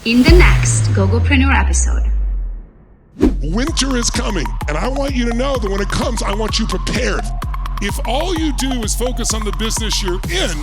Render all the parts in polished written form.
in the next Gogopreneur episode. Winter is coming, and I want you to know that when it comes, I want you prepared. If all you do is focus on the business you're in,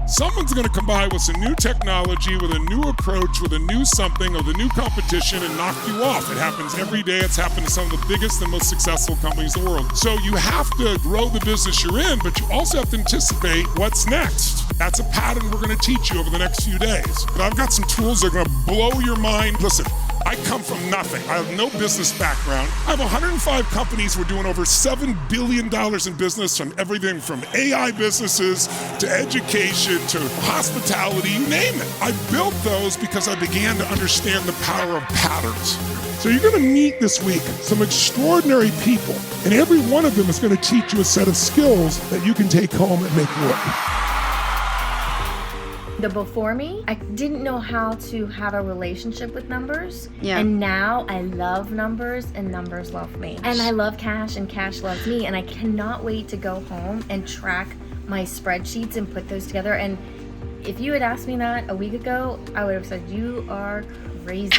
someone's going to come by with some new technology, with a new approach, with a new something, or the new competition and knock you off. It happens every day. It's happened to some of the biggest and most successful companies in the world. So you have to grow the business you're in, but you also have to anticipate what's next. That's a pattern we're going to teach you over the next few days. But I've got some tools that are going to blow your mind. Listen, I come from nothing. I have no business background. I have 105 companies. We're doing over $7 billion in business, from everything from AI businesses to education to hospitality, you name it. I built those because I began to understand the power of patterns. So you're going to meet this week some extraordinary people, and every one of them is going to teach you a set of skills that you can take home and make work. The before me, I didn't know how to have a relationship with numbers. Yeah. And now I love numbers and numbers love me. And I love cash and cash loves me. And I cannot wait to go home and track my spreadsheets and put those together. And if you had asked me that a week ago, I would have said, you are crazy.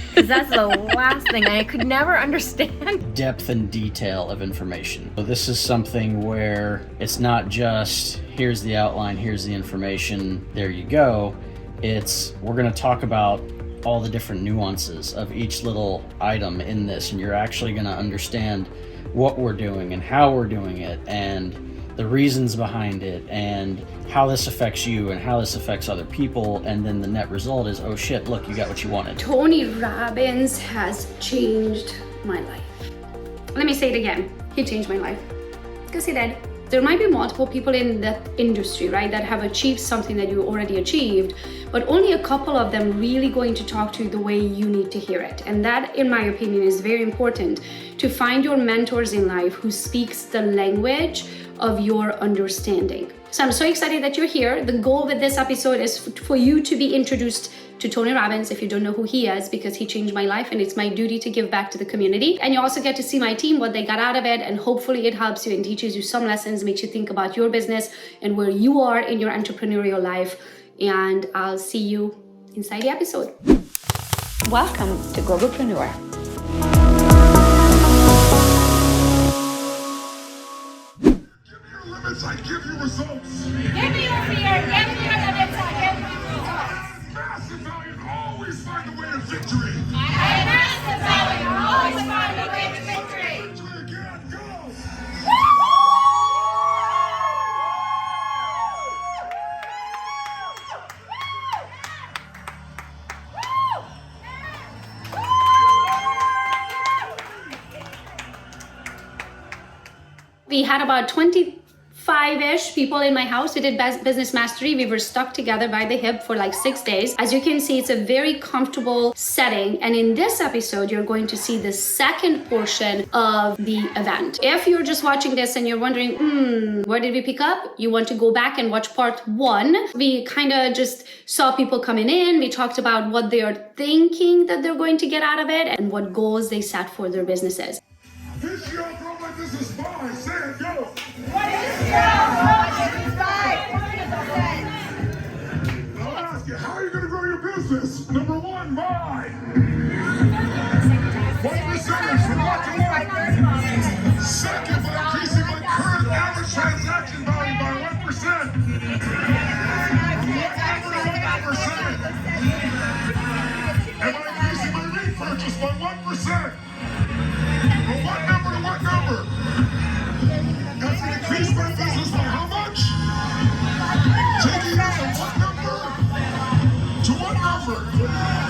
Because that's the last thing I could never understand. Depth and detail of information. So this is something where it's not just, here's the outline, here's the information, there you go. It's, we're going to talk about all the different nuances of each little item in this, and you're actually going to understand what we're doing and how we're doing it and the reasons behind it and how this affects you and how this affects other people, and then the net result is, oh shit, look, you got what you wanted. Tony Robbins has changed my life. Let me say it again. He changed my life. Because he did. There might be multiple people in the industry, right, that have achieved something that you already achieved, but only a couple of them really going to talk to you the way you need to hear it. And that, in my opinion, is very important, to find your mentors in life who speaks the language of your understanding. So I'm so excited that you're here. The goal with this episode is for you to be introduced to Tony Robbins if you don't know who he is, because he changed my life and it's my duty to give back to the community. And you also get to see my team, what they got out of it, and hopefully it helps you and teaches you some lessons, makes you think about your business and where you are in your entrepreneurial life. And I'll see you inside the episode. Welcome to Gogopreneur. I give you results. Give me your fear, give me your limits, I give you results. Massive value, always find a way to victory. Massive value, always find a way to victory. Victory again, go! We had about 25-ish people in my house. We did business mastery. We were stuck together by the hip for like 6 days. As you can see, it's a very comfortable setting. And in this episode, you're going to see the second portion of the event. If you're just watching this and you're wondering, where did we pick up? You want to go back and watch part 1. We kind of just saw people coming in. We talked about what they are thinking that they're going to get out of it and what goals they set for their businesses. This year I'll grow my business by, say it, go! What is your business by? I'll ask you, how are you going to grow your business? Number 1, by. What percentage from what to what? Second, by increasing my current average transaction value by 1%. What number to 1%? Am I increasing my repurchase by 1%? From what number to what number? That's an increase my business by how much? Taking it from what number to what number?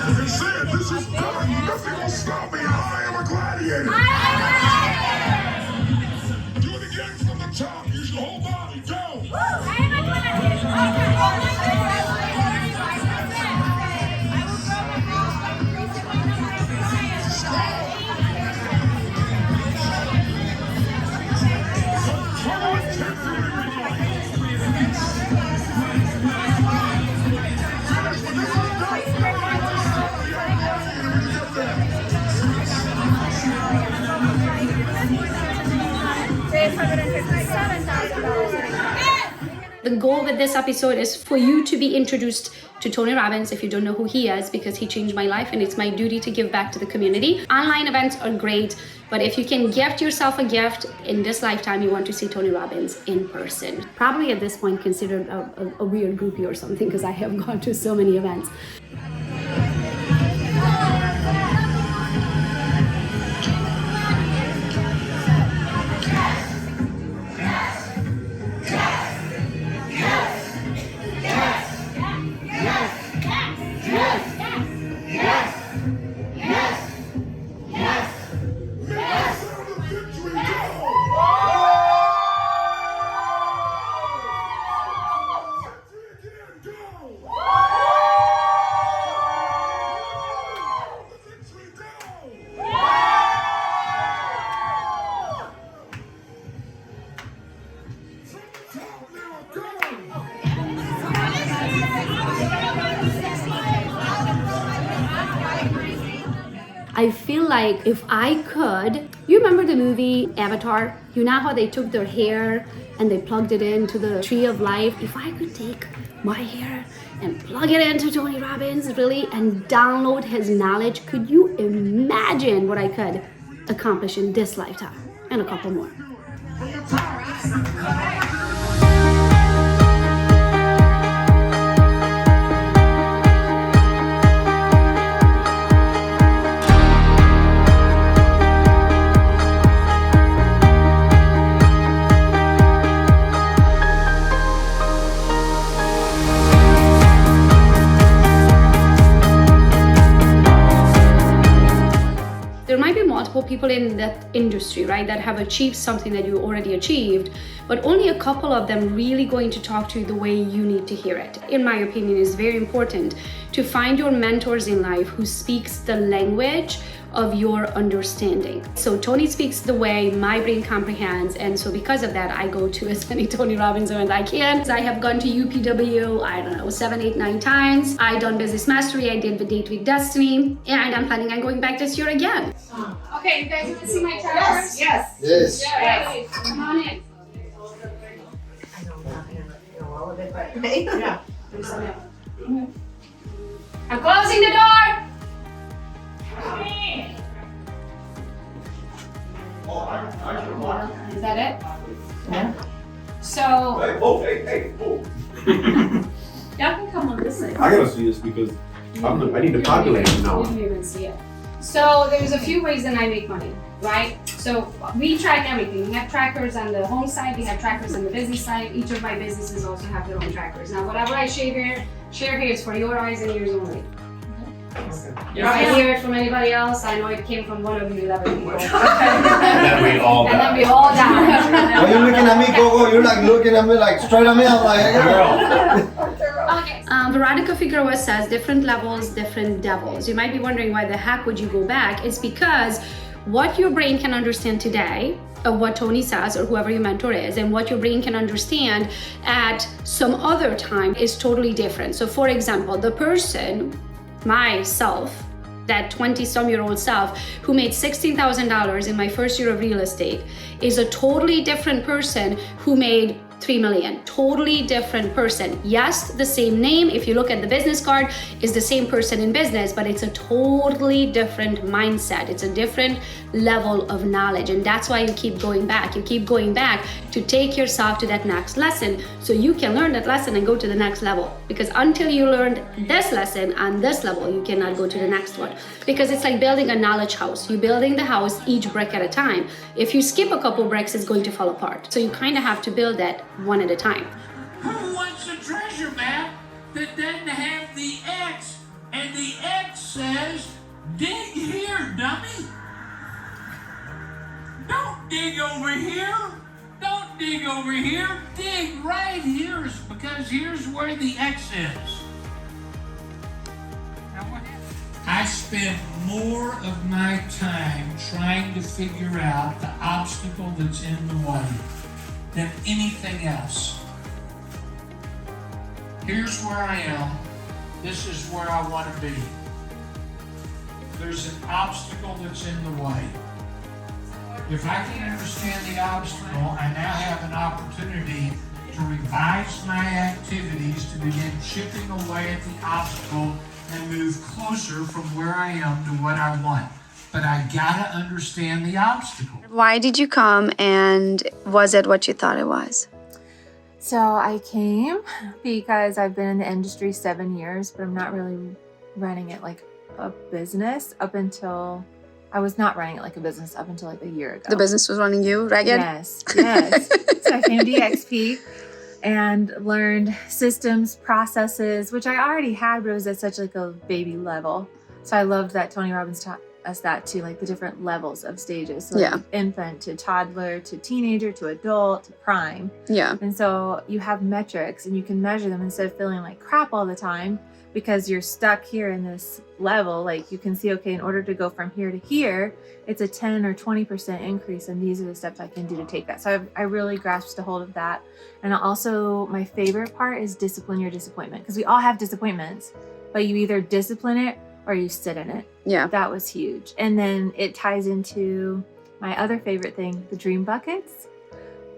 You can say it, this is good. Nothing will stop me. I am a gladiator. Do it again from the top. Use your whole body. Go. I am a gladiator. the goal with this episode is for you to be introduced to Tony Robbins if you don't know who he is, because he changed my life and it's my duty to give back to the community. Online events are great, but if you can gift yourself a gift in this lifetime, you want to see Tony Robbins in person. Probably at this point considered a weird groupie or something, because I have gone to so many events. I feel like if I could, you remember the movie Avatar? You know how they took their hair and they plugged it into the tree of life? If I could take my hair and plug it into Tony Robbins, really, and download his knowledge, could you imagine what I could accomplish in this lifetime and a couple more? There might be multiple people in that industry, right, that have achieved something that you already achieved, but only a couple of them really going to talk to you the way you need to hear it. In my opinion, it's very important to find your mentors in life who speaks the language of your understanding. So Tony speaks the way my brain comprehends, and so because of that, I go to as many Tony Robbins events I can. I have gone to UPW, I don't know, 7, 8, 9 times. I done Business Mastery, I did the Date with Destiny, and I'm planning on going back this year again. Okay, you guys want to see my trackers? Yes. Yes. Come on in. I'm closing the door. Is that it? Yeah. So. Hey. Y'all can come on this side. I gotta see this because I need to populate it now. You didn't even see it. So there's a few ways that I make money, right? So we track everything. We have trackers on the home side, we have trackers on the business side. Each of my businesses also have their own trackers. Now, whatever I share here is for your eyes and ears only. If I hear it from anybody else, I know it came from one of you 11 people. And then we all And then we all die. When you're looking at me, Gogo, you're like looking at me like straight at me. I'm like, Okay. Veronica Figueroa says different levels, different devils. You might be wondering why the heck would you go back? It's because what your brain can understand today of what Tony says or whoever your mentor is, and what your brain can understand at some other time is totally different. So for example, the person, myself, that 20-some-year-old self who made $16,000 in my first year of real estate is a totally different person who made $3 million. Totally different person. Yes, the same name, if you look at the business card, is the same person in business, but it's a totally different mindset. It's a different level of knowledge. And that's why you keep going back. You keep going back to take yourself to that next lesson so you can learn that lesson and go to the next level. Because until you learned this lesson on this level, you cannot go to the next one. Because it's like building a knowledge house. You're building the house each brick at a time. If you skip a couple bricks, it's going to fall apart. So you kind of have to build that one at a time. Who wants a treasure map that doesn't have the X? And the X says, dig here, dummy. Don't dig over here. Don't dig over here. Dig right here, because here's where the X is. Now what happened? I spent more of my time trying to figure out the obstacle that's in the way than anything else. Here's where I am. This is where I want to be. There's an obstacle that's in the way. If I can understand the obstacle, I now have an opportunity to revise my activities to begin chipping away at the obstacle and move closer from where I am to what I want. But I gotta understand the obstacle. Why did you come, and was it what you thought it was? So I came because I've been in the industry 7 years, but I'm not really running it like a business up until I was not running it like a business up until like a year ago. The business was running you, right? Yes. So I came to EXP and learned systems, processes, which I already had, but it was at such like a baby level. So I loved that Tony Robbins taught us that too, like the different levels of stages. So like infant to toddler to teenager to adult to prime. Yeah. And so you have metrics and you can measure them instead of feeling like crap all the time because you're stuck here in this level. Like you can see, okay, in order to go from here to here, it's a 10 or 20% increase. And these are the steps I can do to take that. So I really grasped a hold of that. And also my favorite part is discipline your disappointment, because we all have disappointments, but you either discipline it or you sit in it. Yeah. That was huge. And then it ties into my other favorite thing, the dream buckets.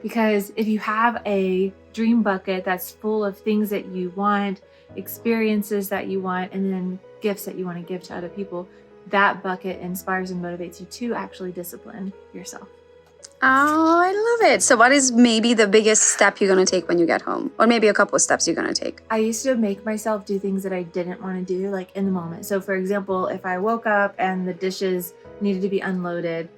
Because if you have a dream bucket that's full of things that you want, experiences that you want, and then gifts that you want to give to other people, that bucket inspires and motivates you to actually discipline yourself. Oh, I love it. So what is maybe the biggest step you're going to take when you get home? Or maybe a couple of steps you're going to take? I used to make myself do things that I didn't want to do, like in the moment. So for example, if I woke up and the dishes needed to be unloaded,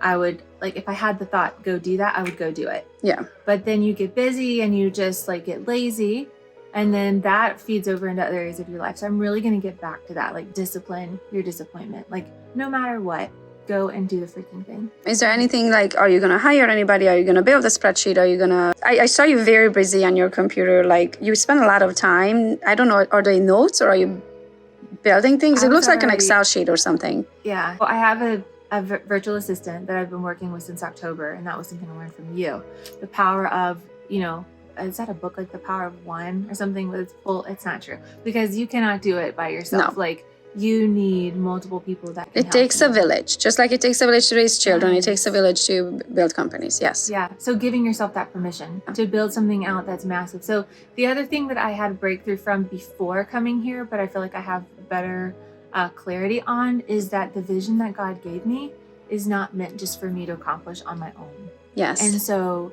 I would, like, if I had the thought, go do that, I would go do it. Yeah. But then you get busy and you just like get lazy, and then that feeds over into other areas of your life. So I'm really going to get back to that, like discipline your disappointment. Like no matter what, go and do the freaking thing. Is there anything like, are you going to hire anybody? Are you going to build a spreadsheet? Are you going to, I saw you very busy on your computer. Like you spend a lot of time. I don't know, are they notes or are you building things? It looks like an Excel sheet or something. Yeah. Well, I have a virtual assistant that I've been working with since October. And that was something I learned from you. The power of, you know, is that a book like The Power of One or something? It's full. It's not true, because you cannot do it by yourself. No. Like you need multiple people that can It help takes you. a village, just like it takes a village to raise children. It takes a village to build companies. Yes. Yeah. So giving yourself that permission to build something out that's massive. So the other thing that I had a breakthrough from before coming here, but I feel like I have better clarity on, is that the vision that God gave me is not meant just for me to accomplish on my own. Yes. And so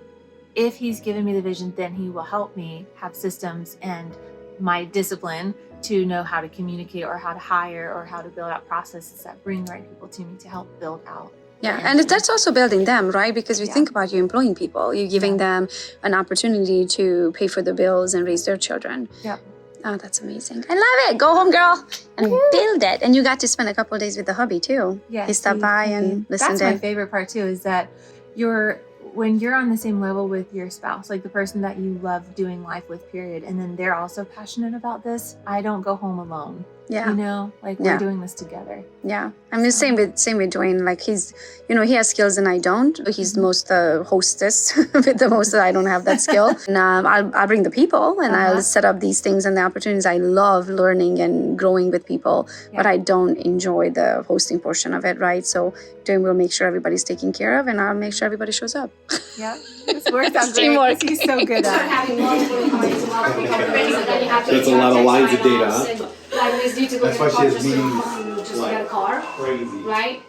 if he's given me the vision, then he will help me have systems and my discipline to know how to communicate or how to hire or how to build out processes that bring the right people to me to help build out. Yeah, and that's also building them, right? Because you think about you employing people, you're giving them an opportunity to pay for the bills and raise their children. Yep. Oh, that's amazing. I love it. Go home, girl, and build it. And you got to spend a couple of days with the hubby too. Yeah, he stopped by and listened. That's my favorite part too, is that when you're on the same level with your spouse, like the person that you love doing life with, period, and then they're also passionate about this, I don't go home alone. Yeah. You know, like we're doing this together. Yeah. I mean, same with Dwayne. Like he's, he has skills and I don't. He's the most hostess with the most. I don't have that skill. And I'll bring the people and I'll set up these things and the opportunities. I love learning and growing with people, but I don't enjoy the hosting portion of it, right? So Dwayne will make sure everybody's taken care of and I'll make sure everybody shows up. Yeah. This works out great. Teamwork. He's so good at it. Having multiple companies, multiple companies, and then you have to That's a lot of lines of data, huh? Like this need to go That's to why the she has just meetings, just get a car, Crazy. right?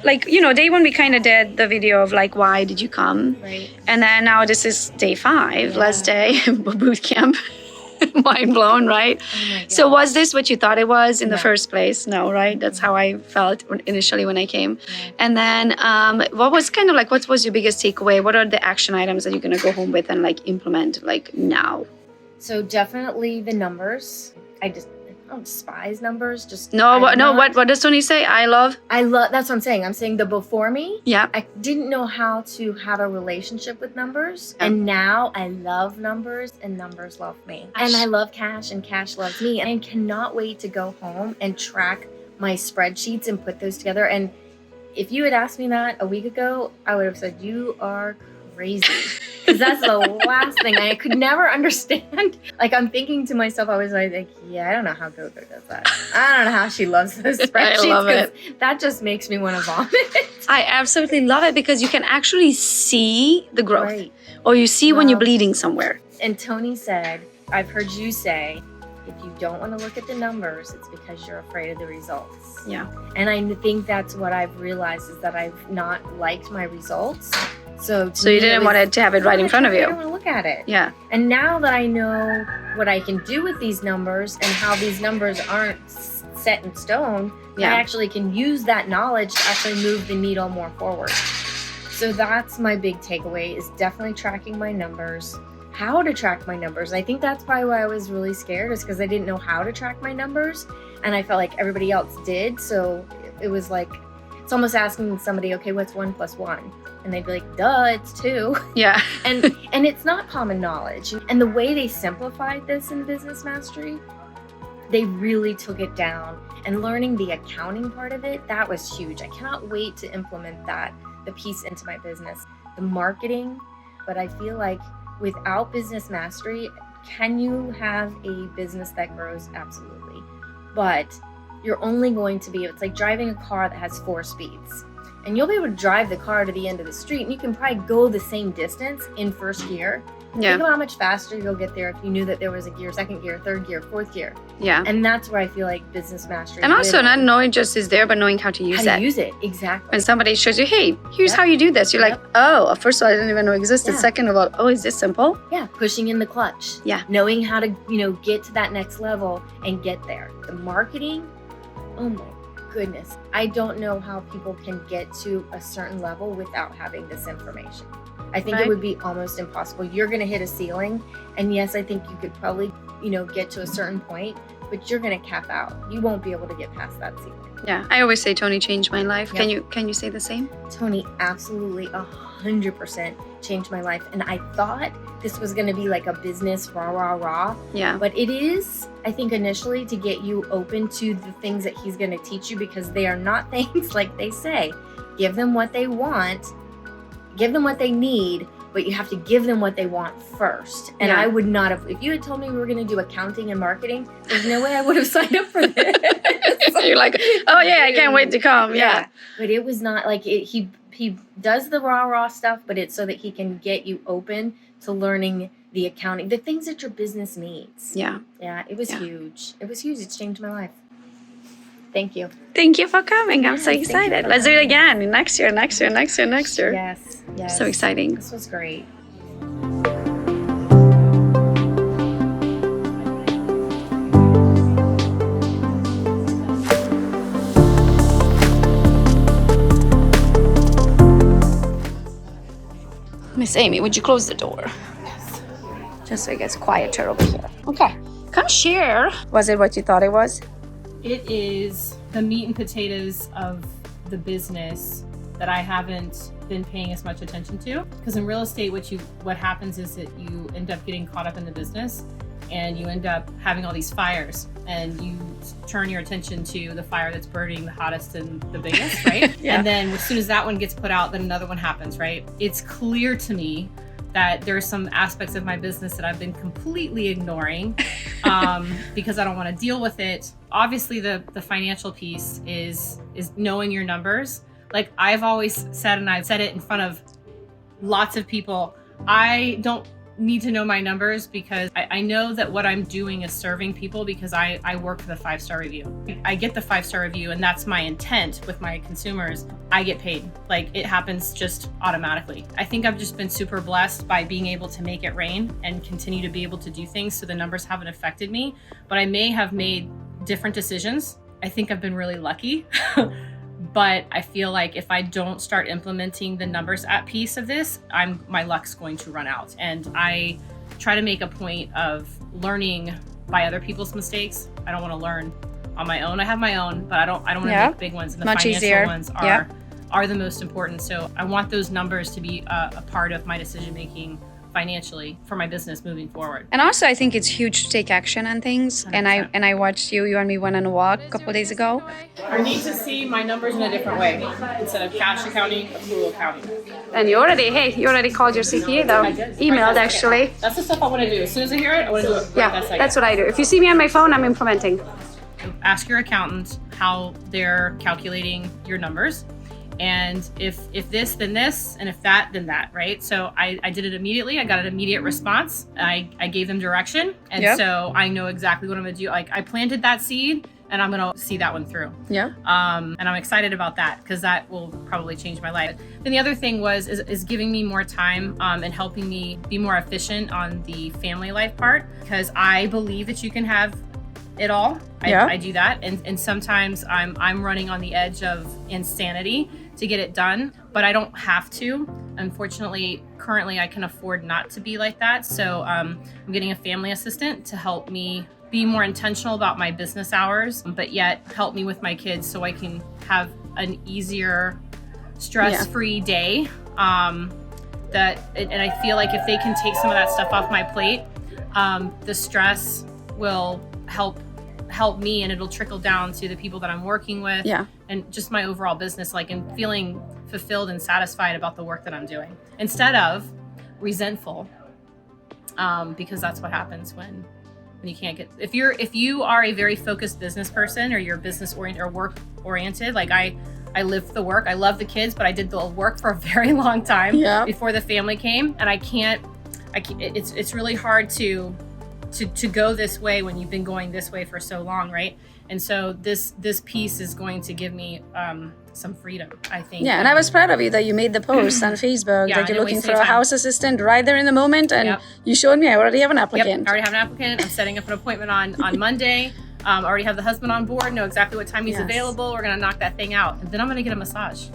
Like, day one we kind of did the video of like, why did you come? Right. And then now this is day 5, last day, boot camp. Mind blown, right? So was this what you thought it was in the first place? No, right? That's how I felt initially when I came. And then what was kind of like, what was your biggest takeaway? What are the action items that you're going to go home with and like implement like now? So definitely the numbers. don't despise numbers. Just What does Tony say? I love. That's what I'm saying. I'm saying the before me. Yeah. I didn't know how to have a relationship with numbers, and now I love numbers, and numbers love me. And I love cash, and cash loves me. And I cannot wait to go home and track my spreadsheets and put those together. And if you had asked me that a week ago, I would have said, you are crazy. Because that's the last thing I could never understand. Like, I'm thinking to myself, I was like, yeah, I don't know how Gogo does that. I don't know how she loves those spreadsheets. I love it. That just makes me want to vomit. I absolutely love it because you can actually see the growth. Right. Or you see when you're bleeding somewhere. And Tony said, I've heard you say, if you don't want to look at the numbers, it's because you're afraid of the results. Yeah. And I think that's what I've realized is that I've not liked my results. So you didn't want to have it right in front of you. I don't want to look at it. Yeah. And now that I know what I can do with these numbers and how these numbers aren't set in stone, I actually can use that knowledge to actually move the needle more forward. So that's my big takeaway, is definitely tracking my numbers. How to track my numbers. I think that's probably why I was really scared, is because I didn't know how to track my numbers, and I felt like everybody else did. So it was like, it's almost asking somebody, okay, what's 1 + 1? And they'd be like, duh, it's 2. Yeah. and it's not common knowledge. And the way they simplified this in Business Mastery, they really took it down. And learning the accounting part of it, that was huge. I cannot wait to implement the piece into my business. The marketing, but I feel like without Business Mastery, can you have a business that grows? Absolutely. But you're only going to be, it's like driving a car that has 4 speeds. And you'll be able to drive the car to the end of the street, and you can probably go the same distance in first gear. Yeah. Think about how much faster you'll get there if you knew that there was a gear, second gear, third gear, fourth gear. Yeah. And that's where I feel like Business Mastery. And also not knowing just is there, but knowing how to use it. How to use it, exactly. When somebody shows you, hey, here's how you do this. You're like, oh, first of all, I didn't even know it existed. Yeah. Second of all, oh, is this simple? Yeah, pushing in the clutch. Yeah. Knowing how to, get to that next level and get there. The marketing, oh my goodness. I don't know how people can get to a certain level without having this information. I think it would be almost impossible. You're going to hit a ceiling. And yes, I think you could probably, get to a certain point, but you're going to cap out. You won't be able to get past that ceiling. Yeah. I always say Tony changed my life. Yep. Can you say the same? Tony absolutely 100% changed my life. And I thought this was going to be like a business rah. Yeah. But it is, I think, initially to get you open to the things that he's going to teach you, because they are not things like they say. Give them what they want. Give them what they need, but you have to give them what they want first. And I would not have, if you had told me we were going to do accounting and marketing, there's no way I would have signed up for this. You're like, oh yeah, I can't wait to come. Yeah. But it was not like it, he does the raw stuff, but it's so that he can get you open to learning the accounting, the things that your business needs. Yeah. Yeah, it was huge. It was huge. It's changed my life. Thank you. Thank you for coming. I'm so excited. Let's do it again next year. Yes. So exciting. This was great. Miss Amy, would you close the door? Yes. Just so it gets quieter over here. Okay. Come share. Was it what you thought it was? It is the meat and potatoes of the business that I haven't been paying as much attention to. Because in real estate, what happens is that you end up getting caught up in the business, and you end up having all these fires, and you turn your attention to the fire that's burning the hottest and the biggest, right? Yeah. And then as soon as that one gets put out, then another one happens, right? It's clear to me that there are some aspects of my business that I've been completely ignoring because I don't want to deal with it. Obviously, the financial piece is knowing your numbers. Like I've always said, and I've said it in front of lots of people, I don't need to know my numbers because I know that what I'm doing is serving people, because I work for the 5-star review. I get the 5-star review, and that's my intent with my consumers. I get paid. Like it happens just automatically. I think I've just been super blessed by being able to make it rain and continue to be able to do things, so the numbers haven't affected me, but I may have made different decisions. I think I've been really lucky. But I feel like if I don't start implementing the numbers at piece of this, my luck's going to run out. And I try to make a point of learning by other people's mistakes. don't want to learn on my own. I have my own, but I don't want to make big ones. And the Much financial easier. ones are the most important. So I want those numbers to be a part of my decision making financially for my business moving forward. And also, I think it's huge to take action on things. 100%. And I watched you and me went on a walk a couple of days ago. I need to see my numbers in a different way instead of cash accounting, accrual accounting. And you already called your CPA though. Emailed actually. That's the stuff I want to do. As soon as I hear it, I want to do it. Yeah, that's what I do. If you see me on my phone, I'm implementing. Ask your accountant how they're calculating your numbers. And if this, then this, and if that, then that, right? So I did it immediately. I got an immediate response. I gave them direction. And so I know exactly what I'm going to do. Like I planted that seed and I'm going to see that one through. Yeah. And I'm excited about that because that will probably change my life. And the other thing is giving me more time and helping me be more efficient on the family life part, because I believe that you can have it all. I do that. And sometimes I'm running on the edge of insanity to get it done, but I don't have to. Unfortunately, currently I can afford not to be like that. So I'm getting a family assistant to help me be more intentional about my business hours, but yet help me with my kids so I can have an easier, stress-free day. And I feel like if they can take some of that stuff off my plate, the stress will help me, and it'll trickle down to the people that I'm working with and just my overall business, like, and feeling fulfilled and satisfied about the work that I'm doing instead of resentful, because that's what happens when you can't get, if you are a very focused business person, or you're business oriented or work oriented, like I live for the work. I love the kids, but I did the work for a very long time before the family came, and I can't it's really hard to go this way when you've been going this way for so long, right? And so this piece is going to give me some freedom, I think. Yeah, and I was proud of you that you made the post on Facebook that you're looking for a house assistant right there in the moment, and you showed me I already have an applicant. I already have an applicant. I'm setting up an appointment on Monday. I already have the husband on board, know exactly what time he's available. We're gonna knock that thing out, and then I'm gonna get a massage.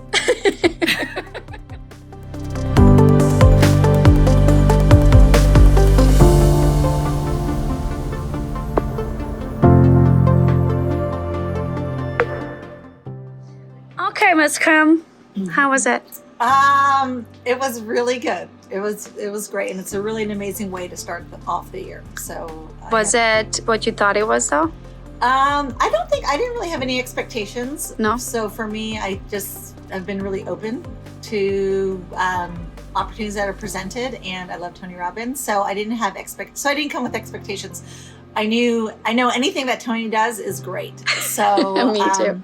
Okay, Miss Kim, how was it? It was really good. It was great, and it's a really an amazing way to start off the year. So was it what you thought it was though? I didn't really have any expectations. No. So for me, I've been really open to opportunities that are presented, and I love Tony Robbins. So I didn't come with expectations. I know anything that Tony does is great. So me too.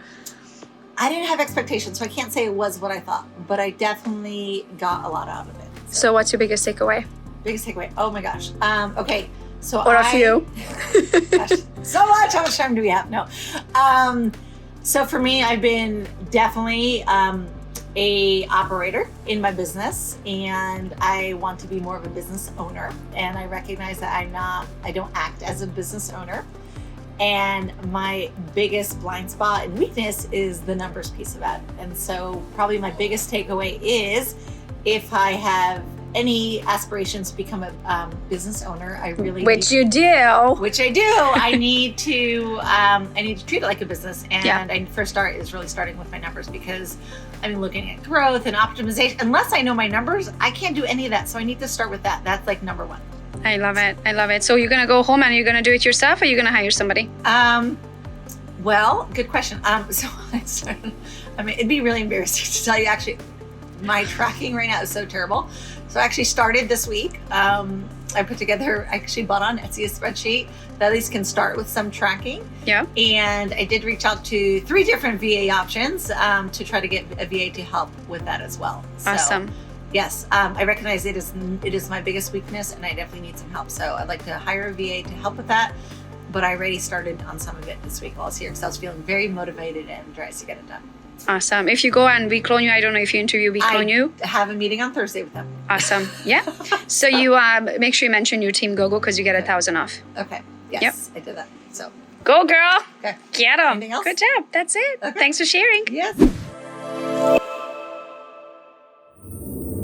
I didn't have expectations, so I can't say it was what I thought, but I definitely got a lot out of it. So what's your biggest takeaway? Biggest takeaway? Oh my gosh. Okay. So or a few. Gosh, so much. How much time do we have? No. So for me, I've been definitely a operator in my business, and I want to be more of a business owner. And I recognize that I don't act as a business owner. And my biggest blind spot and weakness is the numbers piece of that. And so probably my biggest takeaway is, if I have any aspirations to become a business owner, I really which I do. I need to treat it like a business. And I first start is really starting with my numbers, because I've been looking at growth and optimization. Unless I know my numbers, I can't do any of that. So I need to start with that. That's like number one. I love it. So you're gonna go home and you're gonna do it yourself, or you're gonna hire somebody? Well, good question. So it'd be really embarrassing to tell you, actually, my tracking right now is so terrible. So I actually started this week. I actually bought on Etsy a spreadsheet that at least can start with some tracking. Yeah. And I did reach out to 3 different VA options to try to get a VA to help with that as well. Awesome. So, yes, I recognize it is my biggest weakness, and I definitely need some help. So I'd like to hire a VA to help with that. But I already started on some of it this week while I was here, because I was feeling very motivated and energized to get it done. Awesome. If you go and we clone you, I don't know if you interview, we clone you. I have a meeting on Thursday with them. Awesome. Yeah. So you make sure you mention your team Gogo, because you get 1,000 off. Okay. Yes, I did that. So go, girl. Okay. Get them. Anything else? Good job. That's it. Okay. Thanks for sharing. Yes.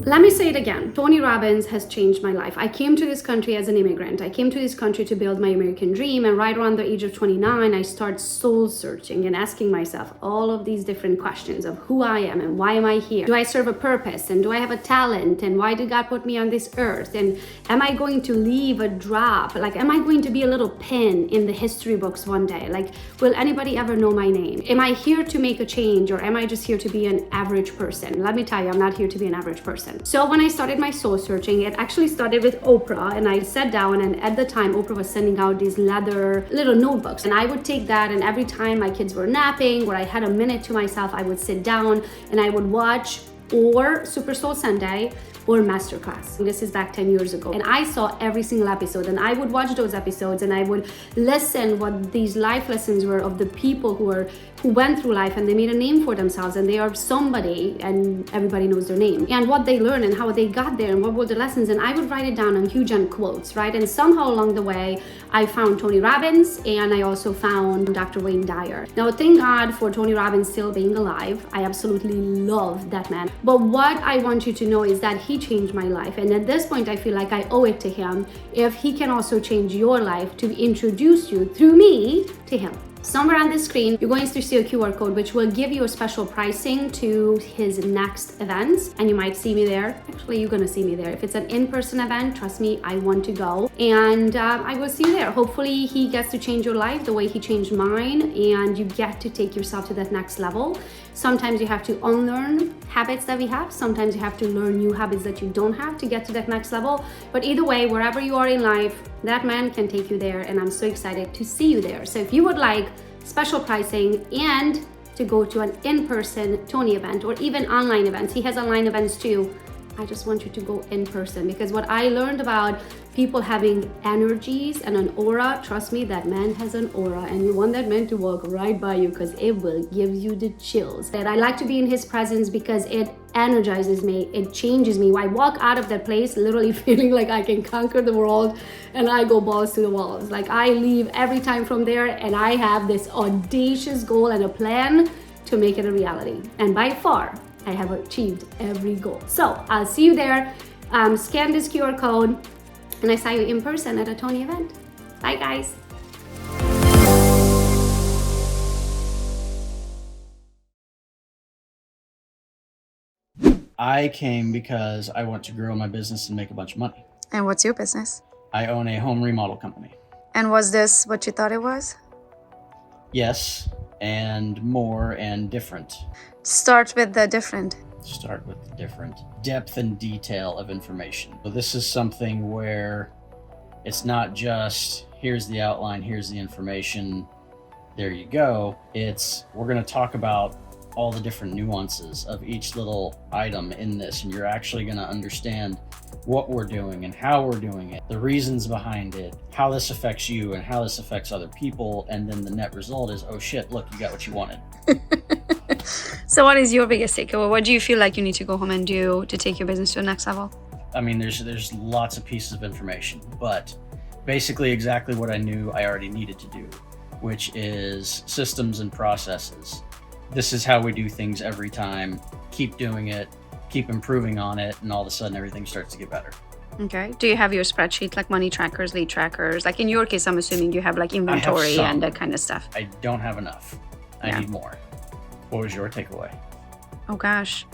Let me say it again. Tony Robbins has changed my life. I came to this country as an immigrant. I came to this country to build my American dream. And right around the age of 29, I start soul searching and asking myself all of these different questions of who I am and why am I here? Do I serve a purpose? And do I have a talent? And why did God put me on this earth? And am I going to leave a drop? Like, am I going to be a little pin in the history books one day? Like, will anybody ever know my name? Am I here to make a change, or am I just here to be an average person? Let me tell you, I'm not here to be an average person. So when I started my soul searching, it actually started with Oprah, and I sat down, and at the time Oprah was sending out these leather little notebooks, and I would take that, and every time my kids were napping or I had a minute to myself, I would sit down and I would watch or Super Soul Sunday or Masterclass. This is back 10 years ago. And I saw every single episode, and I would watch those episodes, and I would listen what these life lessons were of the people who went through life and they made a name for themselves, and they are somebody and everybody knows their name, and what they learned and how they got there and what were the lessons. And I would write it down on huge end quotes, right? And somehow along the way, I found Tony Robbins, and I also found Dr. Wayne Dyer. Now, thank God for Tony Robbins still being alive. I absolutely love that man. But what I want you to know is that he changed my life. And at this point, I feel like I owe it to him if he can also change your life, to introduce you through me to him. Somewhere on the screen, you're going to see a QR code which will give you a special pricing to his next events, and you might see me there. Actually, you're gonna see me there. If it's an in-person event, trust me, I want to go, and I will see you there. Hopefully he gets to change your life the way he changed mine, and you get to take yourself to that next level. Sometimes you have to unlearn habits that we have. Sometimes you have to learn new habits that you don't have to get to that next level. But either way, wherever you are in life, that man can take you there, and I'm so excited to see you there. So if you would like special pricing and to go to an in-person Tony event or even online events, he has online events too, I just want you to go in person, because what I learned about people having energies and an aura, trust me, that man has an aura, and you want that man to walk right by you because it will give you the chills. And I like to be in his presence because it energizes me, it changes me. I walk out of that place literally feeling like I can conquer the world, and I go balls to the walls. Like, I leave every time from there and I have this audacious goal and a plan to make it a reality. And by far, I have achieved every goal. So I'll see you there. Scan this QR code, and I saw you in person at a Tony event. Bye, guys. I came because I want to grow my business and make a bunch of money. And what's your business? I own a home remodel company. And was this what you thought it was? Yes, and more and different. Start with the different. Start with the different. Depth and detail of information. So this is something where it's not just, here's the outline, here's the information, there you go. We're going to talk about all the different nuances of each little item in this, and you're actually going to understand what we're doing and how we're doing it, the reasons behind it, how this affects you and how this affects other people, and then the net result is, oh shit, look, you got what you wanted. So what is your biggest takeaway? What do you feel like you need to go home and do to take your business to the next level? I mean, there's lots of pieces of information, but basically exactly what I knew I already needed to do, which is systems and processes. This is how we do things every time. Keep doing it, keep improving on it, and all of a sudden everything starts to get better. Okay. Do you have your spreadsheet, like money trackers, lead trackers? Like in your case, I'm assuming you have like inventory and that kind of stuff. I don't have enough. I need more. What was your takeaway? Oh gosh.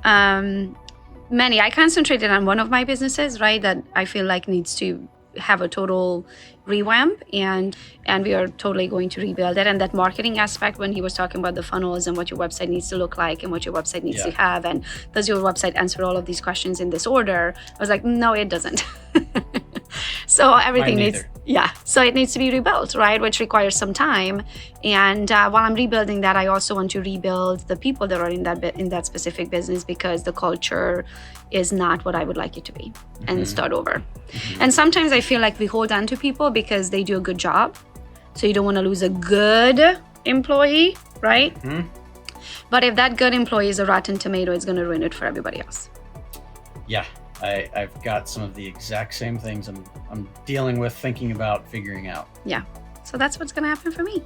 Many. I concentrated on one of my businesses, right, that I feel like needs to have a total revamp, and we are totally going to rebuild it. And that marketing aspect, when he was talking about the funnels and what your website needs to look like and what your website needs to have, and does your website answer all of these questions in this order, I was like, no, it doesn't. So everything needs, so it needs to be rebuilt, right? Which requires some time. And while I'm rebuilding that, I also want to rebuild the people that are in that specific business, because the culture is not what I would like it to be, and start over. And sometimes I feel like we hold on to people because they do a good job. So you don't want to lose a good employee, right? But if that good employee is a rotten tomato, it's going to ruin it for everybody else. Yeah. I've got some of the exact same things I'm dealing with, thinking about, figuring out. Yeah. So that's what's going to happen for me.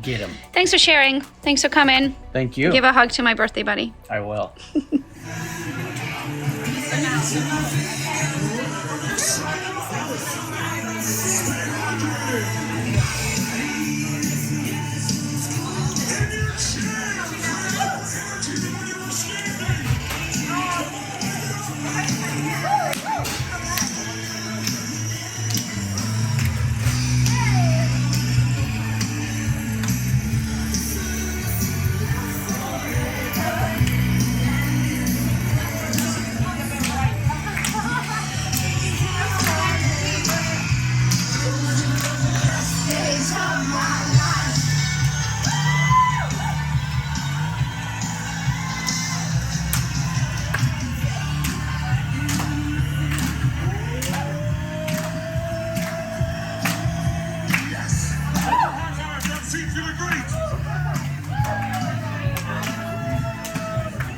Get him. Thanks for sharing. Thanks for coming. Thank you. Give a hug to my birthday buddy. I will.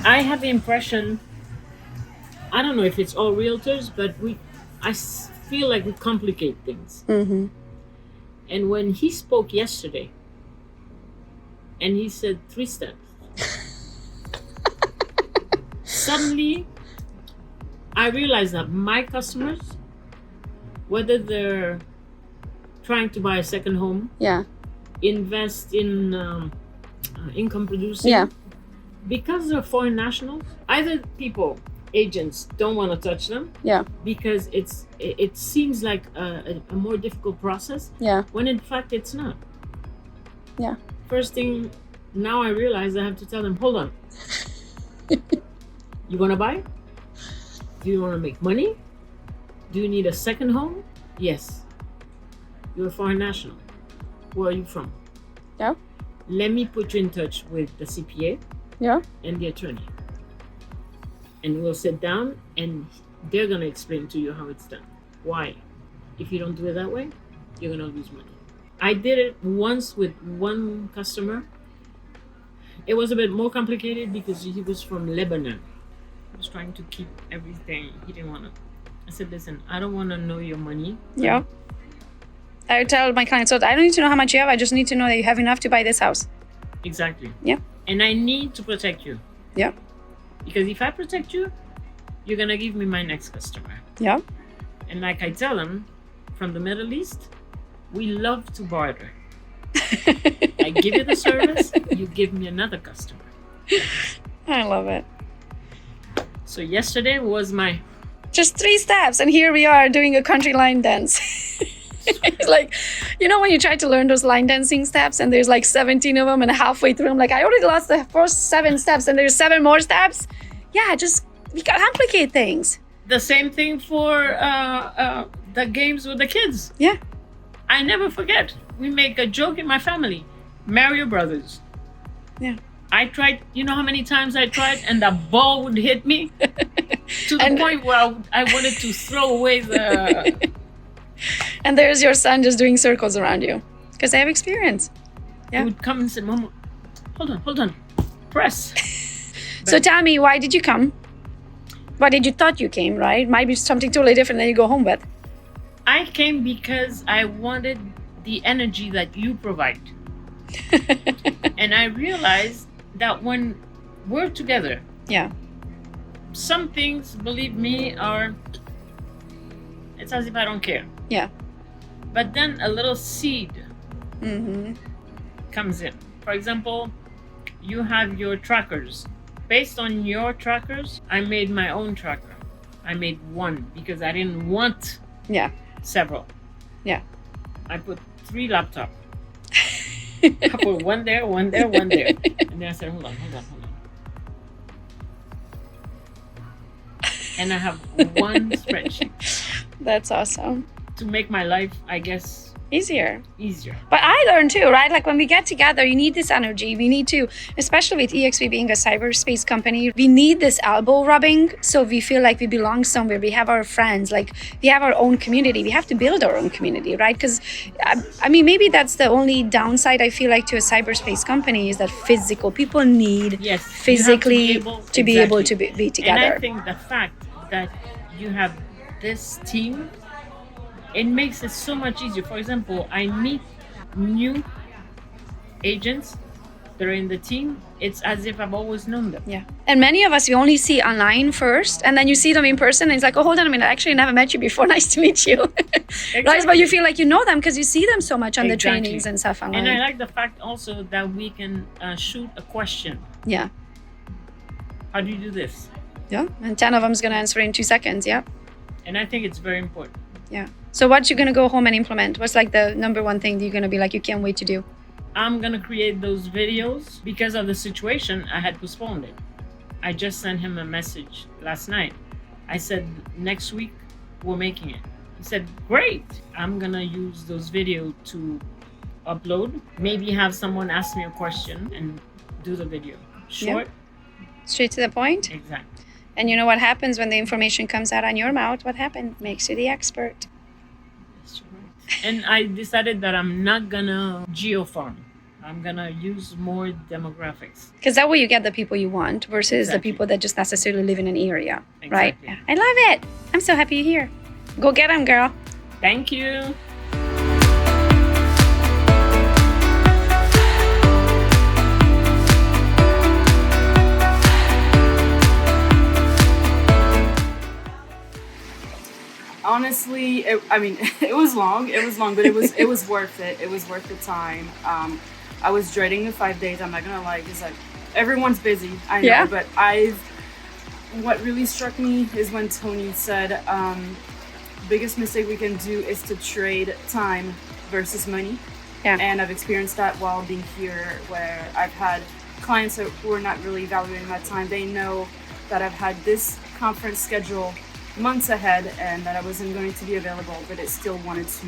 I have the impression, I don't know if it's all realtors, but I feel like we complicate things. Mm-hmm. And when he spoke yesterday, and he said 3 steps, suddenly I realized that my customers, whether they're trying to buy a second home, Yeah. invest in income producing, Yeah. because they're foreign nationals, either agents don't want to touch them, Yeah. because it seems like a more difficult process, Yeah. when in fact it's not. Yeah. First thing, now I realize I have to tell them, hold on. You want to buy? Do you want to make money? Do you need a second home? Yes. You're a foreign national. Where are you from? Yeah. Let me put you in touch with the CPA. Yeah. And the attorney. And we'll sit down and they're going to explain to you how it's done. Why? If you don't do it that way, you're going to lose money. I did it once with one customer. It was a bit more complicated because he was from Lebanon. He was trying to keep everything. He didn't want to. I said, listen, I don't want to know your money. Yeah. I tell my clients, so I don't need to know how much you have. I just need to know that you have enough to buy this house. Exactly. Yeah. And I need to protect you. Yeah. Because if I protect you, you're going to give me my next customer. Yeah. And like I tell them, from the Middle East, we love to barter. I give you the service, you give me another customer. I love it. So yesterday was my... Just 3 steps, and here we are doing a country line dance. It's like, you know, when you try to learn those line dancing steps and there's like 17 of them, and halfway through I'm like, I already lost the first 7 steps and there's 7 more steps. Yeah, just, we gotta complicate things. The same thing for the games with the kids. Yeah. I never forget. We make a joke in my family. Mario Brothers. Yeah. I tried, you know how many times I tried, and the ball would hit me to the point where I wanted to throw away the... And there's your son just doing circles around you because they have experience. Yeah. He would come and say, Mama, hold on, press. So tell me, why did you come? Why did you thought you came, right? Might be something totally different than you go home with. I came because I wanted the energy that you provide. And I realized that when we're together, yeah, some things, believe me, it's as if I don't care. Yeah. But then a little seed comes in. For example, you have your trackers. Based on your trackers, I made my own tracker. I made one because I didn't want several. Yeah. I put 3 laptops. I put one there. And then I said, hold on. And I have one spreadsheet. That's awesome. To make my life, I guess, easier. But I learned too, right? Like when we get together, you need this energy. We need to, especially with EXP being a cyberspace company, we need this elbow rubbing so we feel like we belong somewhere. We have our friends, like we have our own community. We have to build our own community, right? Because I mean, maybe that's the only downside I feel like to a cyberspace company is that physical people need physically to be able to be together. And I think the fact that you have this team, it makes it so much easier. For example, I meet new agents they're in the team, it's as if I've always known them. Yeah. And many of us, we only see online first, and then you see them in person, and it's like, oh, hold on a minute, I actually never met you before. Nice to meet you. Exactly. Right? But you feel like you know them because you see them so much on the Exactly. trainings and stuff online. And I like the fact also that we can shoot a question. Yeah. How do you do this? Yeah. And 10 of them's going to answer in 2 seconds. Yeah. And I think it's very important. Yeah. So what you going to go home and implement? What's like the number one thing that you're going to be like, you can't wait to do? I'm gonna create those videos. Because of the situation, I had postponed it. I just sent him a message last night. I said, next week, we're making it. He said, great. I'm gonna use those videos to upload. Maybe have someone ask me a question and do the video. Short. Yeah. Straight to the point. Exactly. And you know what happens when the information comes out on your mouth? What happened? Makes you the expert. And I decided that I'm not gonna geofarm. I'm gonna use more demographics. Because that way you get the people you want versus the people that just necessarily live in an area, right? Yeah. I love it. I'm so happy you're here. Go get them, girl. Thank you. Honestly, it was long. It was long, but it was worth it. It was worth the time. I was dreading the 5 days. I'm not gonna lie, because like everyone's busy. I know, but what really struck me is when Tony said, biggest mistake we can do is to trade time versus money. Yeah. And I've experienced that while being here, where I've had clients who are not really valuing my time. They know that I've had this conference schedule months ahead and that I wasn't going to be available, but it still wanted to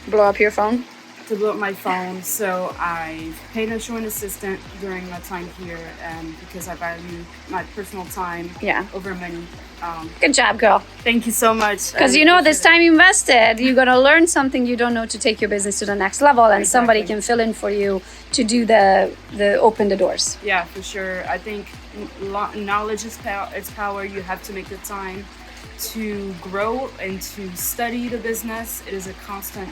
blow up your phone. To blow up my phone. So I paid a showing assistant during my time here, and because I value my personal time over money. Good job, girl. Thank you so much. Because you know, this time invested, you're gonna learn something you don't know to take your business to the next level, and somebody can fill in for you to do the open the doors. Yeah, for sure. I think knowledge is power. It's power. You have to make the time to grow and to study the business. It is a constant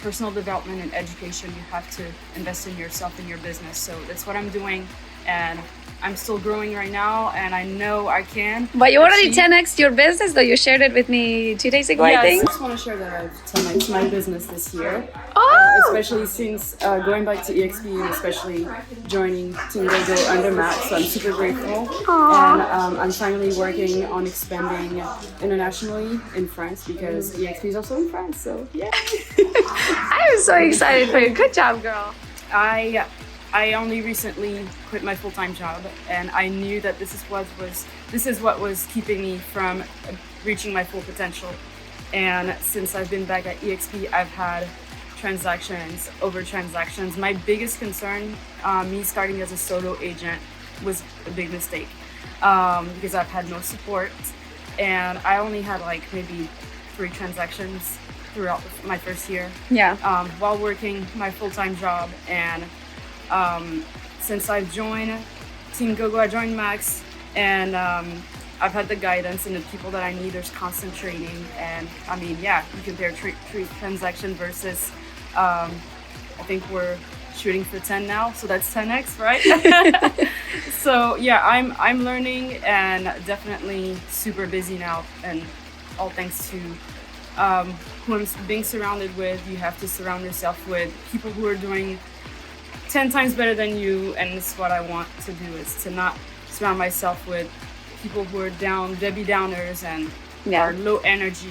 personal development and education. You have to invest in yourself and your business. So that's what I'm doing, and I'm still growing right now, and I know I can. But you already 10x your business, though. You shared it with me 2 days ago, I think. I just want to share that I've 10x my business this year. Especially since going back to EXP and especially joining Team Gogo under Matt. So I'm super grateful. And I'm finally working on expanding internationally in France, because EXP is also in France. So yeah. I'm so excited for you. Good job, girl. I only recently quit my full-time job, and I knew that this is what was keeping me from reaching my full potential. And since I've been back at EXP, I've had transactions over transactions. My biggest concern, me starting as a solo agent, was a big mistake, because I've had no support, and I only had like maybe 3 transactions throughout my first year. Yeah. While working my full-time job. And since I've joined Team Gogo, I joined Max, and I've had the guidance and the people that I need. There's constant training, and I mean, yeah, you compare transaction versus, I think we're shooting for 10 now, so that's 10x, right? So yeah, I'm learning and definitely super busy now, and all thanks to who I'm being surrounded with. You have to surround yourself with people who are doing 10 times better than you, and this is what I want to do, is to not surround myself with people who are Debbie Downers and are low energy.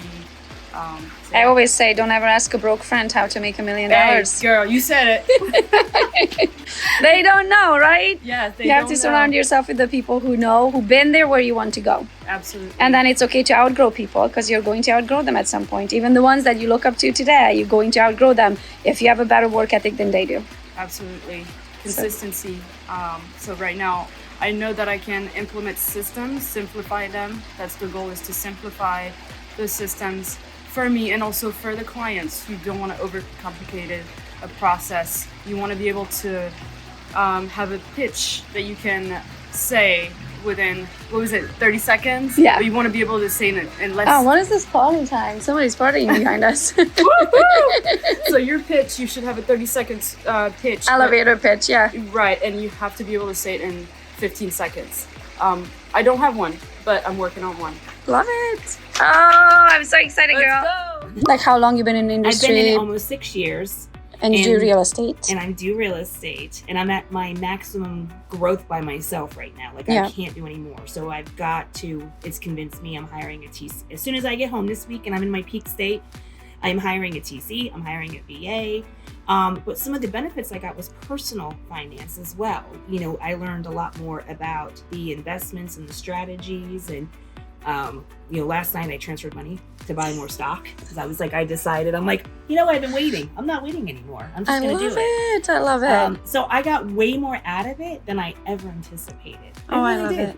I always say, don't ever ask a broke friend how to make $1 million. Hey, girl, you said it. They don't know, right? Yeah, you have to surround yourself with the people who know, who've been there where you want to go. Absolutely. And then it's okay to outgrow people, because you're going to outgrow them at some point. Even the ones that you look up to today, you're going to outgrow them if you have a better work ethic than they do. Absolutely. Consistency. So right now, I know that I can implement systems, simplify them. That's the goal, is to simplify the systems for me and also for the clients. You don't want to overcomplicate a process. You want to be able to have a pitch that you can say within, 30 seconds? Yeah. But you want to be able to say it in less. Oh, what is this party time? Somebody's partying behind us. So your pitch, you should have a 30 seconds pitch. Elevator pitch, yeah. Right, and you have to be able to say it in 15 seconds. I don't have one, but I'm working on one. Love it. Oh, I'm so excited, girl. Let's go. Like how long you been in the industry? I've been in it almost 6 years. And you do real estate. And I do real estate. And I'm at my maximum growth by myself right now. Like I can't do any more. So I've got to, it's convinced me I'm hiring a TC. As soon as I get home this week and I'm in my peak state, I'm hiring a TC, I'm hiring a VA. But some of the benefits I got was personal finance as well. You know, I learned a lot more about the investments and the strategies. And, you know, last night I transferred money to buy more stock because I was like, I've been waiting. I'm not waiting anymore. I'm just going to do it. I love it. So I got way more out of it than I ever anticipated. I love it.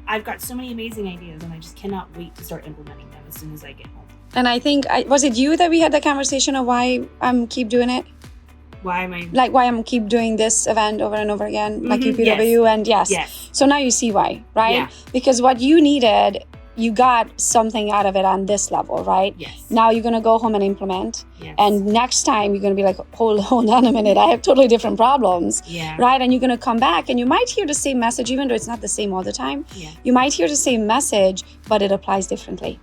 I've got so many amazing ideas and I just cannot wait to start implementing them as soon as I get home. And I think, was it you that we had the conversation of why I'm keep doing it? Why am I? Like why I'm keep doing this event over and over again, like UPW, and yes. So now you see why, right? Yeah. Because what you needed, you got something out of it on this level, right? Yes. Now you're gonna go home and implement, Yes. and next time you're gonna be like, hold on a minute, I have totally different problems, right? And you're gonna come back, and you might hear the same message, even though it's not the same all the time. Yeah. You might hear the same message, but it applies differently,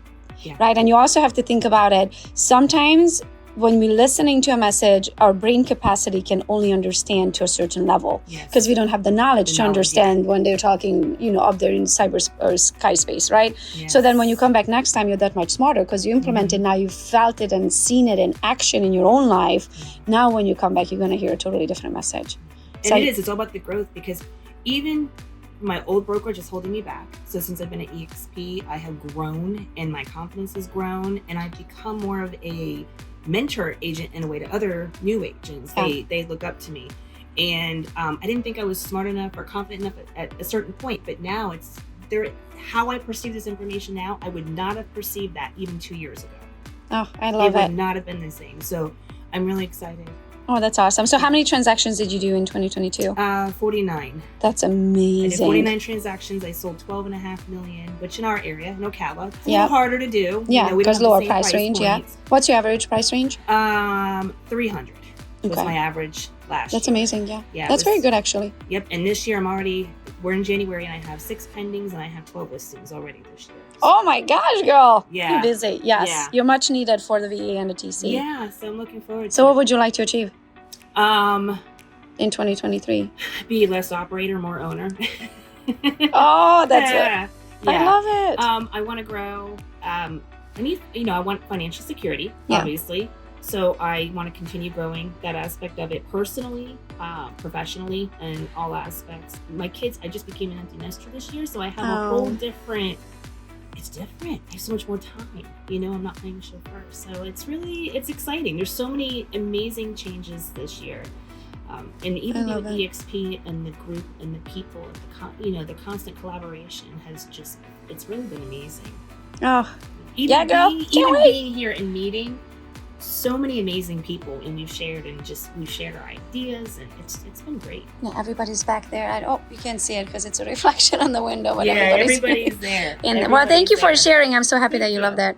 right? And you also have to think about it. Sometimes when we're listening to a message, our brain capacity can only understand to a certain level because we don't have the knowledge to understand when they're talking, you know, up there in cyber or sky space, right? So then when you come back next time, you're that much smarter because you implemented, now you've felt it and seen it in action in your own life. Now when you come back, you're going to hear a totally different message. And it's all about the growth because even my old brokerage is holding me back. So since I've been at EXP, I have grown and my confidence has grown and I've become more of a mentor agent in a way to other new agents. They look up to me. And I didn't think I was smart enough or confident enough at a certain point, but now it's there. How I perceive this information now, I would not have perceived that even 2 years ago. Oh, I love it. It would not have been the same. So I'm really excited. Oh, that's awesome. So how many transactions did you do in 2022? 49. That's amazing. I did 49 transactions. I sold 12.5 million, which in our area, in Ocala, it's a little harder to do. Yeah, because lower price range, points. What's your average price range? 300 was my average last year. That's amazing, Yeah, that's very good, actually. Yep, and this year we're in January and I have 6 pendings and I have 12 listings already this year. Oh my gosh, girl. Yeah. You're busy. Yes. Yeah. You're much needed for the VA and the TC. Yeah, so I'm looking forward to So what would you like to achieve? In 2023? Be less operator, more owner. Oh, that's it. I love it. I want to grow. I want financial security, obviously. So I want to continue growing that aspect of it personally, professionally, and all aspects. My kids, I just became an empty nester this year, so I have a whole different. It's different. I have so much more time. You know, I'm not playing a chauffeur, so it's exciting. There's so many amazing changes this year, and even with EXP and the group and the people, the constant collaboration has it's really been amazing. Oh, even girl, being here and meeting so many amazing people, and we've shared our ideas, and it's been great. Yeah, everybody's back there. You can't see it because it's a reflection on the window. But everybody's there. Well, thank you for sharing. I'm so happy that you love that.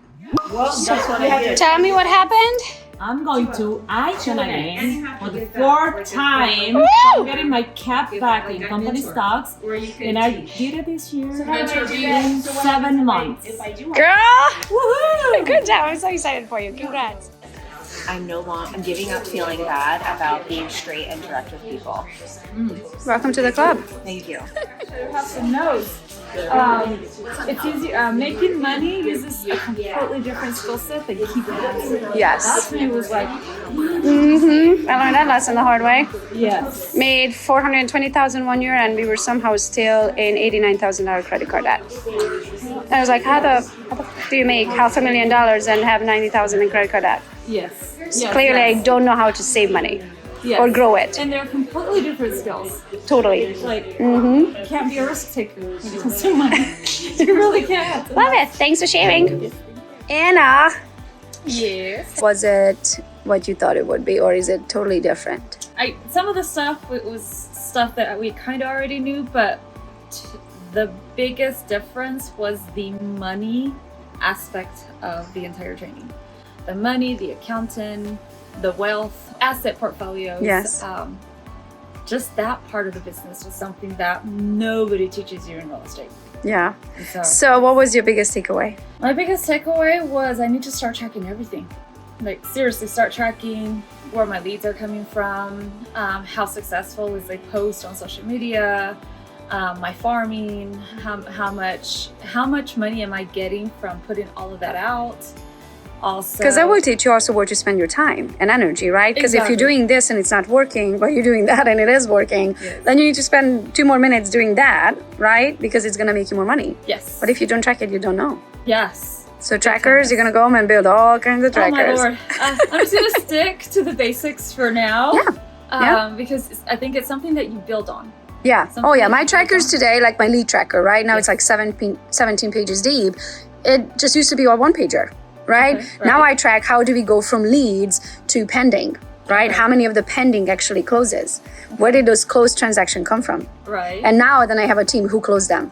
Well, that's what I did. Tell me what happened. I'm going to action again for the 4th time. I'm getting my cap back in company stocks, and I did it this year in 7 months. Girl, woohoo! Good job. I'm so excited for you. Congrats. I'm giving up feeling bad about being straight and direct with people. Welcome to the club. Thank you. Have some nose. It's easy. Making money uses a completely different skill set than keeping money. Yes. That to me was like. I learned that lesson the hard way. Yes. Made $420,000 1 year, and we were somehow still in $89,000 credit card debt. I was like, how the do you make $500,000 and have $90,000 in credit card debt? Yes. Clearly, I don't know how to save money or grow it. And they're completely different skills. Totally. Like, you can't be a risk taker when it comes to money. You really can't. Love it. Thanks for sharing. Anna. Yes. Was it what you thought it would be, or is it totally different? Some of the stuff was stuff that we kind of already knew, but The biggest difference was the money aspect of the entire training. The money, the accountant, the wealth, asset portfolios. Yes. Just that part of the business was something that nobody teaches you in real estate. Yeah. So what was your biggest takeaway? My biggest takeaway was I need to start tracking everything. Like seriously, start tracking where my leads are coming from, how successful is a post on social media, my farming, how much money am I getting from putting all of that out. Also, because that will teach you also where to spend your time and energy, right? Because if you're doing this and it's not working, but you're doing that and it is working, then you need to spend 2 more minutes doing that, right? Because it's going to make you more money. Yes. But if you don't track it, you don't know. Yes. So trackers, you're going to go home and build all kinds of trackers. Oh my Lord. I'm just going to stick to the basics for now. Because I think it's something that you build on. Yeah. Oh yeah. My trackers today, like my lead tracker, right? Now it's like 17 pages deep. It just used to be a 1-pager. Right? Now I track how do we go from leads to pending, right? How many of the pending actually closes? Where did those closed transactions come from? Right. And now then I have a team who closed them.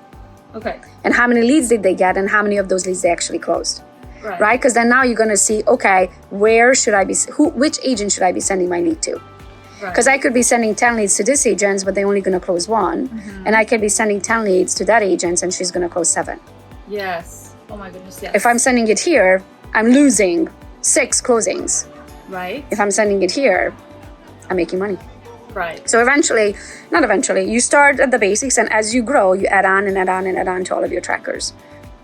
Okay. And how many leads did they get and how many of those leads they actually closed? Right? Because then now you're going to see, okay, where should I be, which agent should I be sending my lead to? Because I could be sending 10 leads to this agent, but they're only going to close 1. And I could be sending 10 leads to that agent and she's going to close 7. Yes. Oh my goodness, yes. If I'm sending it here, I'm losing 6 closings. Right. If I'm sending it here, I'm making money. Right. So you start at the basics, and as you grow, you add on and add on and add on to all of your trackers.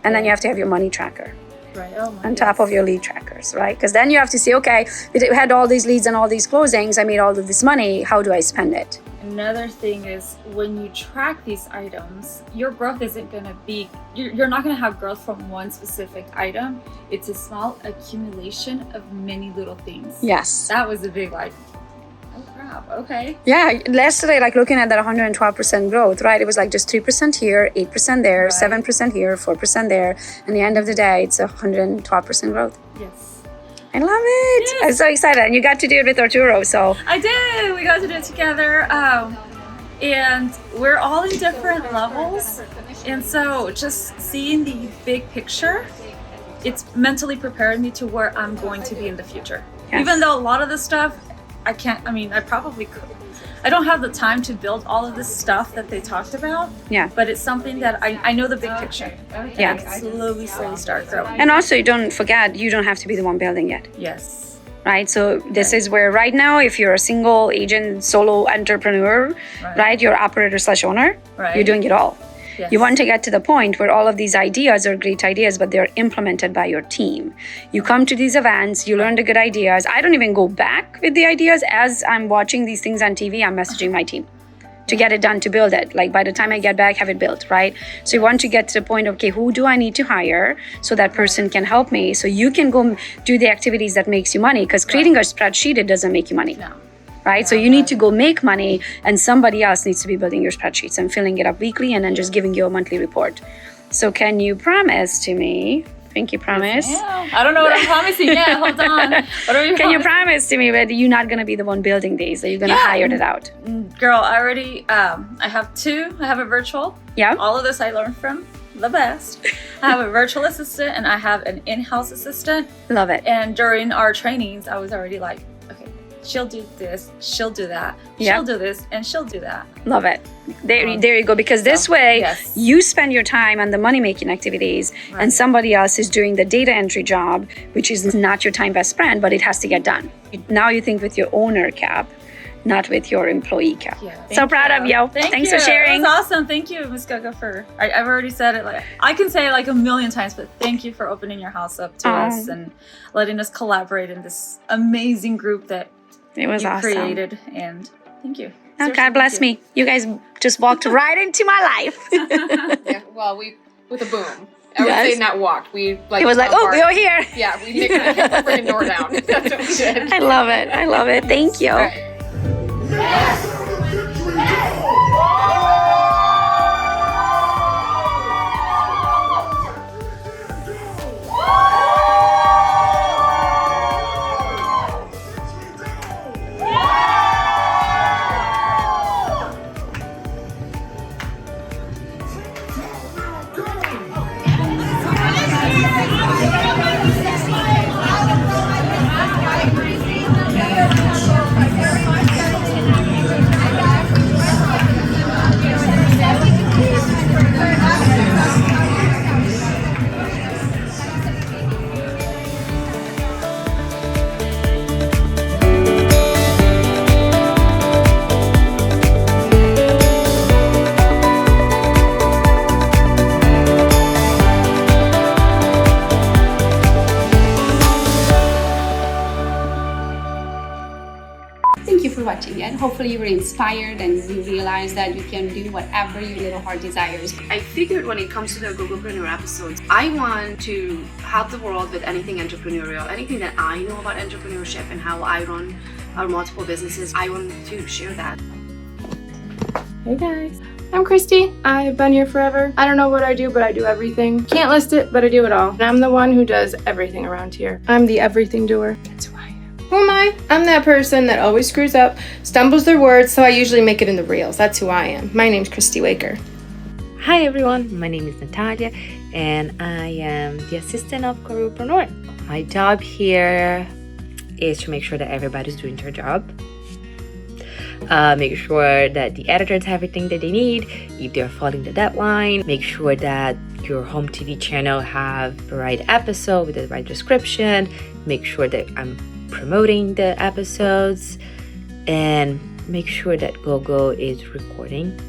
And then you have to have your money tracker. Right. Oh my on top of your lead trackers, right? Because then you have to see, okay, we had all these leads and all these closings, I made all of this money, how do I spend it? Another thing is when you track these items, your growth isn't going to be, you're not going to have growth from one specific item. It's a small accumulation of many little things. Yes. That was a big like, oh crap, okay. Yeah, yesterday, like looking at that 112% growth, right? It was like just 3% here, 8% there, 7% here, 4% there. And the end of the day, it's 112% growth. Yes. I love it. Yes. I'm so excited. And you got to do it with Arturo, so. I did. We got to do it together. And we're all in different levels. And so just seeing the big picture, it's mentally prepared me to where I'm going to be in the future. Yes. Even though a lot of the stuff, I probably could. I don't have the time to build all of this stuff that they talked about. Yeah. But it's something that I know the big picture. Yeah. Slowly start growing. And also, don't forget, you don't have to be the one building it. Yes. Right? So this is where right now, if you're a single agent, solo entrepreneur, right? You're operator/owner, you're doing it all. Yes. You want to get to the point where all of these ideas are great ideas, but they're implemented by your team. You come to these events, you learn the good ideas. I don't even go back with the ideas. As I'm watching these things on TV, I'm messaging my team to get it done, to build it. Like by the time I get back, have it built, right? So you want to get to the point of, okay, who do I need to hire so that person can help me? So you can go do the activities that makes you money, because creating a spreadsheet, it doesn't make you money. No. Right? So you need to go make money, and somebody else needs to be building your spreadsheets and filling it up weekly and then just giving you a monthly report. So can you promise to me, pinky promise? Yeah. I don't know what I'm promising yet. Hold on. What are you Can you promise to me that you're not going to be the one building these, that you're going to hire it out? Girl, I already, I have 2. I have a virtual. Yeah. All of this I learned from the best. I have a virtual assistant and I have an in-house assistant. Love it. And during our trainings, I was already like, she'll do this, she'll do that, she'll do this, and she'll do that. Love it. There you go. Because this way, you spend your time on the money-making activities, and somebody else is doing the data entry job, which is not your time best spent, but it has to get done. Now you think with your owner cap, not with your employee cap. Yeah, so proud of you. Thanks for sharing. It was awesome. Thank you, Ms. Gogo, for, I've already said it, like I can say it like a million times, but thank you for opening your house up to us and letting us collaborate in this amazing group that it was you awesome. Created, and thank you. Oh, God bless me. You guys just walked right into my life. Yeah, well, we, with a boom. I would say not walked. We like. It was like, oh, you're here. Yeah, we kicked the freaking door down. That's what we did. I love it. I love it. Thank you. Hopefully you were inspired and you realize that you can do whatever your little heart desires. I figured when it comes to the Gogopreneur episodes, I want to help the world with anything entrepreneurial, anything that I know about entrepreneurship and how I run our multiple businesses. I want to share that. Hey guys, I'm Christy. I've been here forever. I don't know what I do, but I do everything. Can't list it, but I do it all. And I'm the one who does everything around here. I'm the everything doer. That's who I am. Who am I? I'm that person that always screws up, stumbles their words, so I usually make it in the reels. That's who I am. My name's Christy Waker. Hi everyone, my name is Natalia and I am the assistant of Gogopreneur. My job here is to make sure that everybody's doing their job. Make sure that the editors have everything that they need, if they're following the deadline. Make sure that your home TV channel have the right episode with the right description. Make sure that I'm promoting the episodes and make sure that Gogo is recording.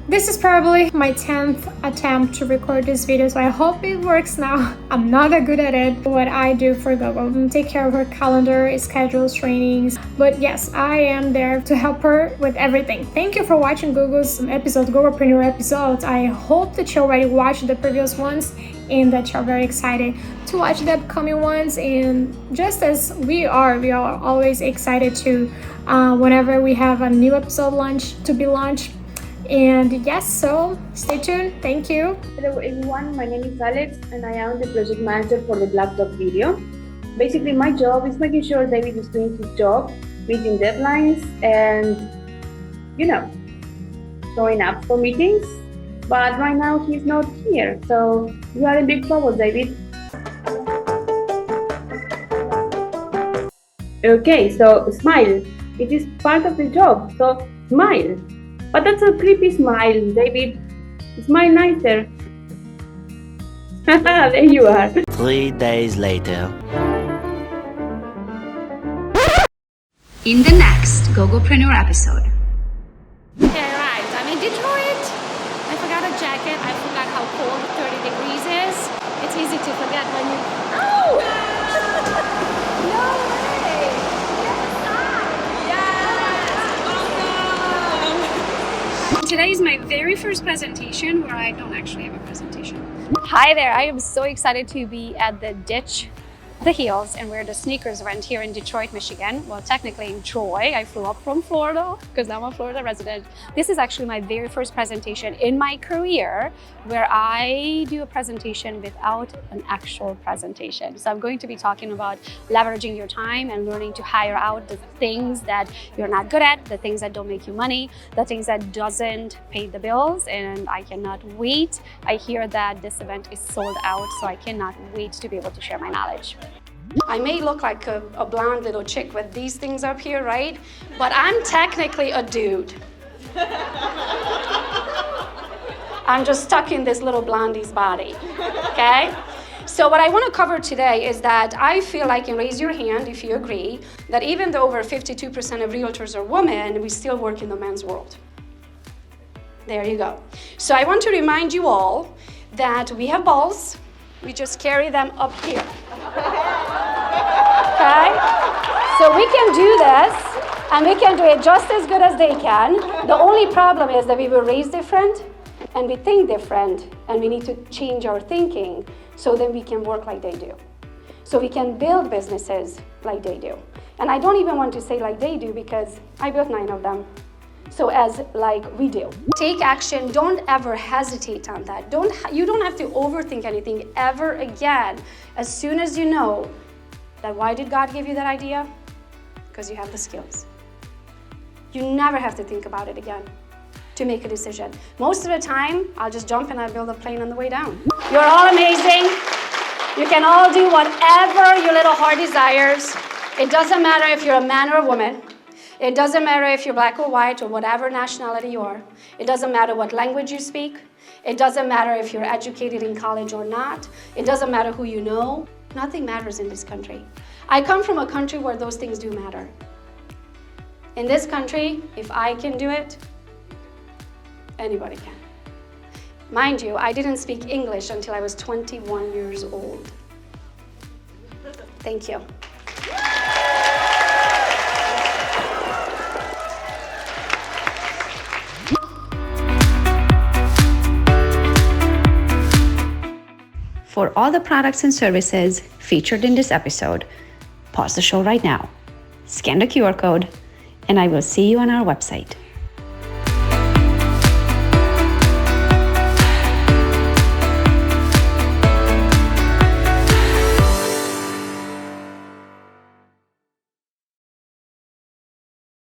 This is probably my 10th attempt to record this video, so I hope it works now. I'm not that good at it. What I do for Gogo, take care of her calendar, schedules, trainings. But yes, I am there to help her with everything. Thank you for watching Gogo's episode, Gogopreneur episodes. I hope that you already watched the previous ones and that you're very excited to watch the upcoming ones. And just as we are always excited to whenever we have a new episode to be launched. And yes, so stay tuned. Thank you. Hello everyone, my name is Alex and I am the project manager for the Black Dog video. Basically my job is making sure David is doing his job, meeting deadlines and, showing up for meetings. But right now he's not here, so you are in big trouble, David. Okay, so smile. It is part of the job, so smile. But that's a creepy smile, David. Smile nicer. There you are. 3 days later. In the next Gogopreneur episode. Okay, right. I'm in Detroit. I forgot a jacket. I forgot how cold 30 degrees is. It's easy to forget when you... Oh! No way! Today is my very first presentation where I don't actually have a presentation. Hi there, I am so excited to be at the Ditch the Heels and wear the sneakers event here in Detroit, Michigan. Well, technically in Troy. I flew up from Florida because I'm a Florida resident. This is actually my very first presentation in my career where I do a presentation without an actual presentation. So I'm going to be talking about leveraging your time and learning to hire out the things that you're not good at, the things that don't make you money, the things that doesn't pay the bills, and I cannot wait. I hear that this event is sold out, so I cannot wait to be able to share my knowledge. I may look like a blonde little chick with these things up here, right? But I'm technically a dude. I'm just stuck in this little blondie's body, okay? So what I want to cover today is that I feel like, and raise your hand if you agree, that even though over 52% of realtors are women, we still work in the men's world. There you go. So I want to remind you all that we have balls. We just carry them up here. Okay? So we can do this, and we can do it just as good as they can. The only problem is that we were raised different, and we think different, and we need to change our thinking so then we can work like they do. So we can build businesses like they do. And I don't even want to say like they do because I built 9 of them. So as like we do. Take action, don't ever hesitate on that. You don't have to overthink anything ever again. As soon as you know that why did God give you that idea? Because you have the skills. You never have to think about it again to make a decision. Most of the time, I'll just jump and I'll build a plane on the way down. You're all amazing. You can all do whatever your little heart desires. It doesn't matter if you're a man or a woman. It doesn't matter if you're black or white or whatever nationality you are. It doesn't matter what language you speak. It doesn't matter if you're educated in college or not. It doesn't matter who you know. Nothing matters in this country. I come from a country where those things do matter. In this country, if I can do it, anybody can. Mind you, I didn't speak English until I was 21 years old. Thank you. for all the products and services featured in this episode, pause the show right now, scan the QR code, and I will see you on our website.